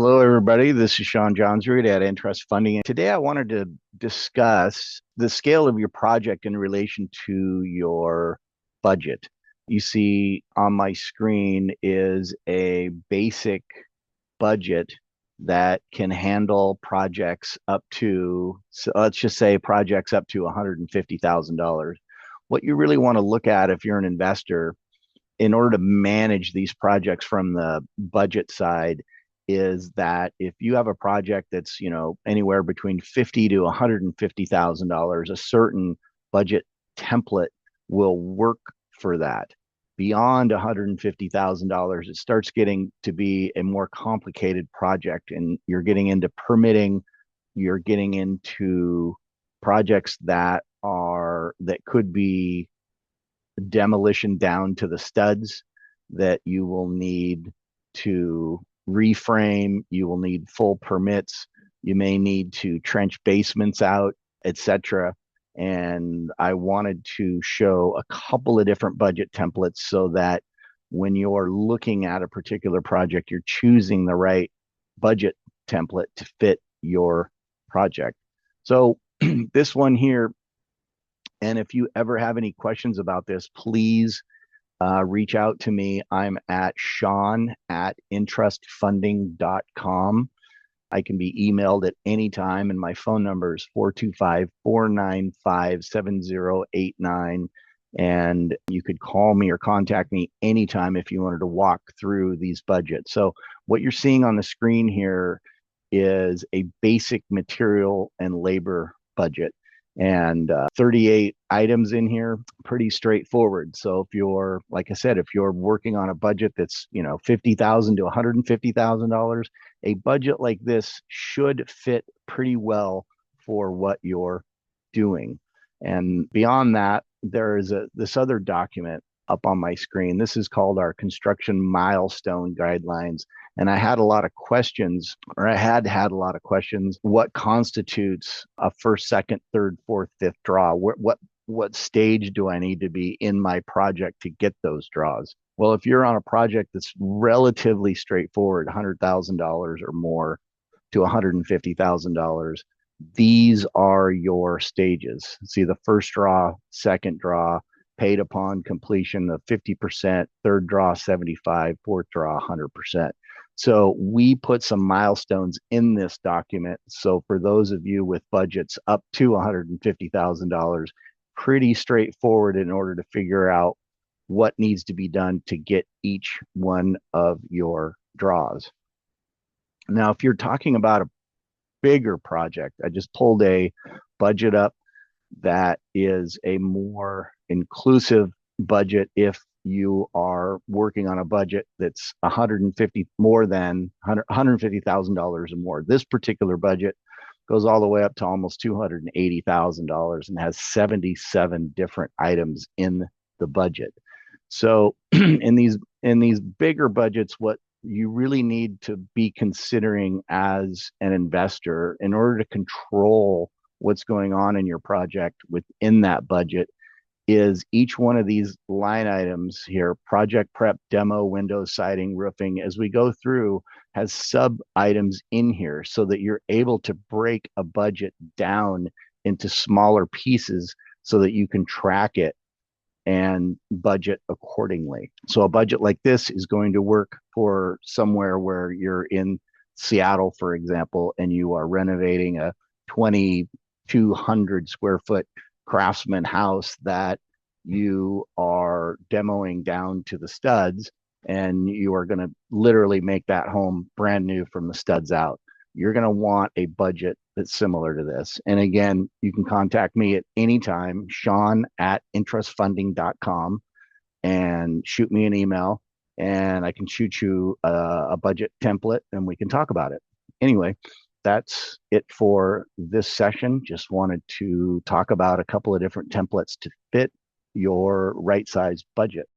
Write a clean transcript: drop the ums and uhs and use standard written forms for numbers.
Hello, everybody. This is Sean Johnsrud at Intrust Funding. Today, I wanted to discuss the scale of your project in relation to your budget. You see on my screen is a basic budget that can handle projects up to, so let's just say projects up to $150,000. What you really want to look at if you're an investor in order to manage these projects from the budget side is that if you have a project that's anywhere between $50 to $150,000, a certain budget template will work for that. Beyond $150,000, it starts getting to be a more complicated project, and you're getting into permitting. You're getting into projects that could be demolition down to the studs, that you will need to reframe, you will need full permits, you may need to trench basements out, etc. And I wanted to show a couple of different budget templates so that when you're looking at a particular project, you're choosing the right budget template to fit your project. So this one here, and if you ever have any questions about this, please reach out to me. I'm at Sean@intrustfunding.com. I can be emailed at any time, and my phone number is 425-495-7089. And you could call me or contact me anytime if you wanted to walk through these budgets. So what you're seeing on the screen here is a basic material and labor budget, and 38 items in here, pretty straightforward. So if you're, like I said, if you're working on a budget that's $50,000 to $150,000, a budget like this should fit pretty well for what you're doing. And beyond that, there is this other document up on my screen. This is called our construction milestone guidelines. And I had a lot of questions, or I had a lot of questions. What constitutes a first, second, third, fourth, fifth draw? What stage do I need to be in my project to get those draws? Well, if you're on a project that's relatively straightforward, $100,000 or more to $150,000, these are your stages. See, the first draw, second draw, paid upon completion of 50%, third draw 75%, fourth draw 100%. So we put some milestones in this document. So for those of you with budgets up to $150,000, pretty straightforward in order to figure out what needs to be done to get each one of your draws. Now, if you're talking about a bigger project, I just pulled a budget up that is a more inclusive budget if you are working on a budget that's $150,000 or more. This particular budget goes all the way up to almost $280,000 and has 77 different items in the budget. So in these bigger budgets, what you really need to be considering as an investor in order to control what's going on in your project within that budget is each one of these line items here: project prep, demo, windows, siding, roofing, as we go through, has sub items in here so that you're able to break a budget down into smaller pieces so that you can track it and budget accordingly. So a budget like this is going to work for somewhere where you're in Seattle, for example, and you are renovating a 2,200 square foot craftsman house that you are demoing down to the studs, and you are going to literally make that home brand new from the studs out. You're going to want a budget that's similar to this. And again, you can contact me at any time, Sean@intrustfunding.com, and shoot me an email, and I can shoot you a budget template and we can talk about it. Anyway, that's it for this session. Just wanted to talk about a couple of different templates to fit your right size budget.